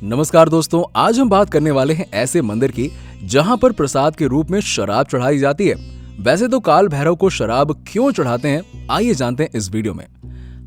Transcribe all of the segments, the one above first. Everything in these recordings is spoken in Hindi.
नमस्कार दोस्तों, आज हम बात करने वाले हैं ऐसे मंदिर की जहां पर प्रसाद के रूप में शराब चढ़ाई जाती है। वैसे तो काल भैरव को शराब क्यों चढ़ाते हैं, आइए जानते हैं इस वीडियो में।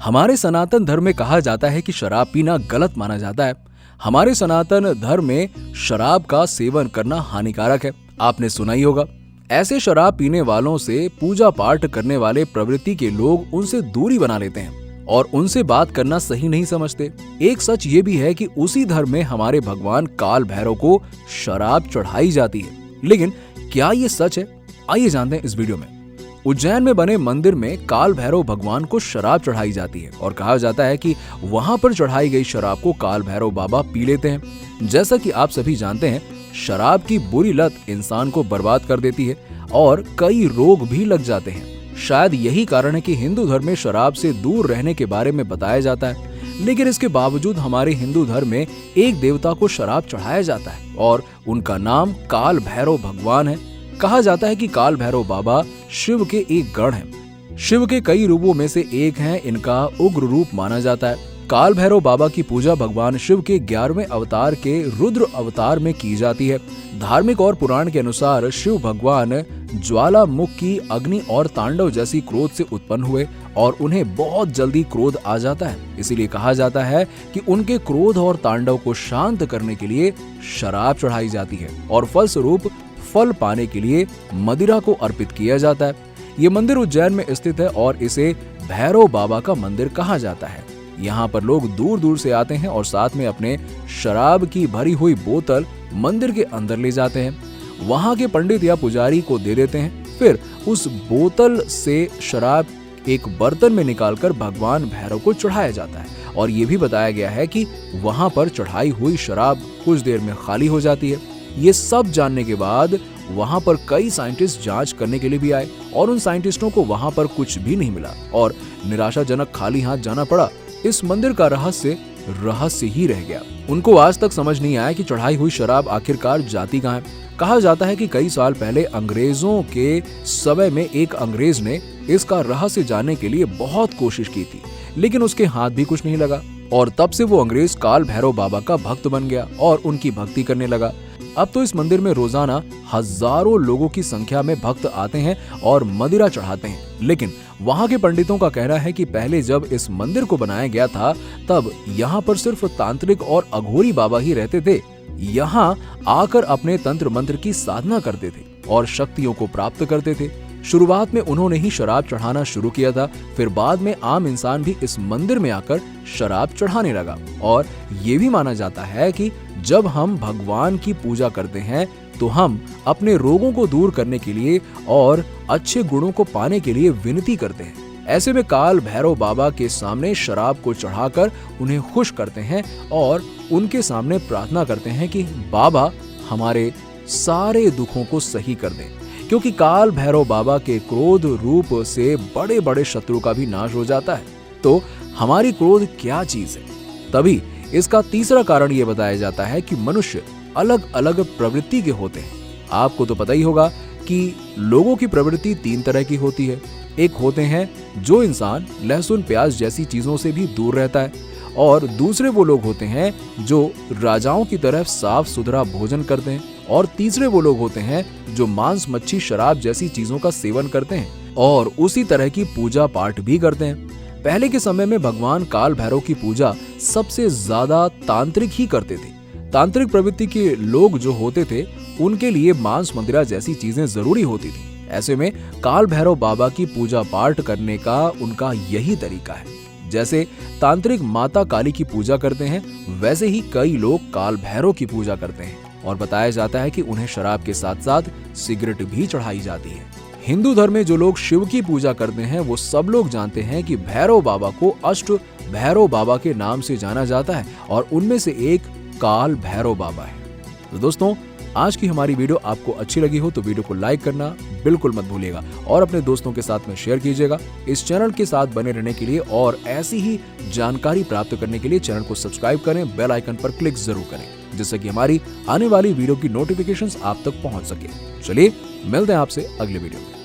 हमारे सनातन धर्म में कहा जाता है कि शराब पीना गलत माना जाता है। हमारे सनातन धर्म में शराब का सेवन करना हानिकारक है, आपने सुना ही होगा। ऐसे शराब पीने वालों से पूजा पाठ करने वाले प्रवृत्ति के लोग उनसे दूरी बना लेते हैं और उनसे बात करना सही नहीं समझते। एक सच ये भी है कि उसी धर्म में हमारे भगवान काल भैरव को शराब चढ़ाई जाती है। लेकिन क्या ये सच है, आइए जानते हैं इस वीडियो में। उज्जैन में बने मंदिर में काल भैरव भगवान को शराब चढ़ाई जाती है और कहा जाता है कि वहां पर चढ़ाई गई शराब को काल भैरव बाबा पी लेते हैं। जैसा कि आप सभी जानते हैं, शराब की बुरी लत इंसान को बर्बाद कर देती है और कई रोग भी लग जाते हैं। शायद यही कारण है कि हिंदू धर्म में शराब से दूर रहने के बारे में बताया जाता है। लेकिन इसके बावजूद हमारे हिंदू धर्म में एक देवता को शराब चढ़ाया जाता है और उनका नाम काल भैरव भगवान है। कहा जाता है कि काल भैरव बाबा शिव के एक गण हैं। शिव के कई रूपों में से एक हैं, इनका उग्र रूप माना जाता है। काल भैरव बाबा की पूजा भगवान शिव के 11वें अवतार के रुद्र अवतार में की जाती है। धार्मिक और पुराण के अनुसार शिव भगवान ज्वालामुखी, अग्नि और तांडव जैसी क्रोध से उत्पन्न हुए और उन्हें बहुत जल्दी क्रोध आ जाता है। इसीलिए कहा जाता है कि उनके क्रोध और तांडव को शांत करने के लिए शराब चढ़ाई जाती है और फलस्वरूप फल पाने के लिए मदिरा को अर्पित किया जाता है। ये मंदिर उज्जैन में स्थित है और इसे भैरव बाबा का मंदिर कहा जाता है। यहाँ पर लोग दूर दूर से आते हैं और साथ में अपने शराब की भरी हुई बोतल मंदिर के अंदर ले जाते हैं। वहाँ के पंडित या पुजारी को दे देते हैं। फिर उस बोतल से शराब एक बर्तन में निकालकर भगवान भैरव को चढ़ाया जाता है और ये भी बताया गया है कि वहाँ पर चढ़ाई हुई शराब कुछ देर में खाली हो जाती है। ये सब जानने के बाद वहाँ पर कई साइंटिस्ट जांच करने के लिए भी आए और उन साइंटिस्टों को वहाँ पर कुछ भी नहीं मिला और निराशाजनक खाली हाथ जाना पड़ा। इस मंदिर का रहस्य ही रह गया। उनको आज तक समझ नहीं आया कि चढ़ाई हुई शराब आखिरकार जाती कहाँ है। कहा जाता है कि कई साल पहले अंग्रेजों के समय में एक अंग्रेज ने इसका रहस्य जानने के लिए बहुत कोशिश की थी, लेकिन उसके हाथ भी कुछ नहीं लगा और तब से वो अंग्रेज काल भैरव बाबा का भक्त बन गया और उनकी भक्ति करने लगा। अब तो इस मंदिर में रोजाना हजारों लोगों की संख्या में भक्त आते हैं और मदिरा चढ़ाते हैं। लेकिन वहाँ के पंडितों का कहना है कि पहले जब इस मंदिर को बनाया गया था तब यहाँ पर सिर्फ तांत्रिक और अघोरी बाबा ही रहते थे। यहाँ आकर अपने तंत्र मंत्र की साधना करते थे और शक्तियों को प्राप्त करते थे। शुरुआत में उन्होंने ही शराब चढ़ाना शुरू किया था, फिर बाद में आम इंसान भी इस मंदिर में आकर शराब चढ़ाने लगा। और ये भी माना जाता है कि जब हम भगवान की पूजा करते हैं तो हम अपने रोगों को दूर करने के लिए और अच्छे गुणों को पाने के लिए विनती करते हैं। ऐसे में काल भैरव बाबा के सामने शराब को चढ़ाकर उन्हें खुश करते हैं और उनके सामने प्रार्थना करते हैं कि बाबा हमारे सारे दुखों को सही कर दें, क्योंकि काल भैरव बाबा के क्रोध रूप से बड़े बड़े शत्रु का भी नाश हो जाता है। तो हमारी क्रोध क्या चीज है? तभी इसका तीसरा कारण ये बताया जाता है कि मनुष्य अलग अलग प्रवृत्ति के होते हैं। आपको तो पता ही होगा कि लोगों की प्रवृत्ति 3 तरह की होती है। एक होते हैं जो इंसान लहसुन प्याज जैसी चीजों से भी दूर रहता है और दूसरे वो लोग होते हैं जो राजाओं की तरह साफ सुथरा भोजन करते हैं और तीसरे वो लोग होते हैं जो मांस, मच्छी, शराब जैसी चीजों का सेवन करते हैं और उसी तरह की पूजा पाठ भी करते हैं। पहले के समय में भगवान काल भैरव की पूजा सबसे ज्यादा तांत्रिक ही करते थे। तांत्रिक प्रवृत्ति के लोग जो होते थे उनके लिए मांस, मदिरा जैसी चीजें जरूरी होती थी। ऐसे में काल भैरव बाबा की पूजा पाठ करने का उनका यही तरीका है। जैसे तांत्रिक माता काली की पूजा करते हैं, वैसे ही कई लोग काल भैरव की पूजा करते हैं और बताया जाता है कि उन्हें शराब के साथ साथ सिगरेट भी चढ़ाई जाती है। हिंदू धर्म में जो लोग शिव की पूजा करते हैं वो सब लोग जानते हैं कि भैरव बाबा को अष्ट भैरव बाबा के नाम से जाना जाता है और उनमें से एक काल भैरव बाबा है। तो दोस्तों, आज की हमारी वीडियो आपको अच्छी लगी हो तो वीडियो को लाइक करना बिल्कुल मत भूलिएगा और अपने दोस्तों के साथ में शेयर कीजिएगा। इस चैनल के साथ बने रहने के लिए और ऐसी ही जानकारी प्राप्त करने के लिए चैनल को सब्सक्राइब करें, बेल आइकन पर क्लिक जरूर करें, जिससे कि हमारी आने वाली वीडियो की नोटिफिकेशंस आप तक पहुंच सके। चलिए मिलते हैं आपसे अगले वीडियो में।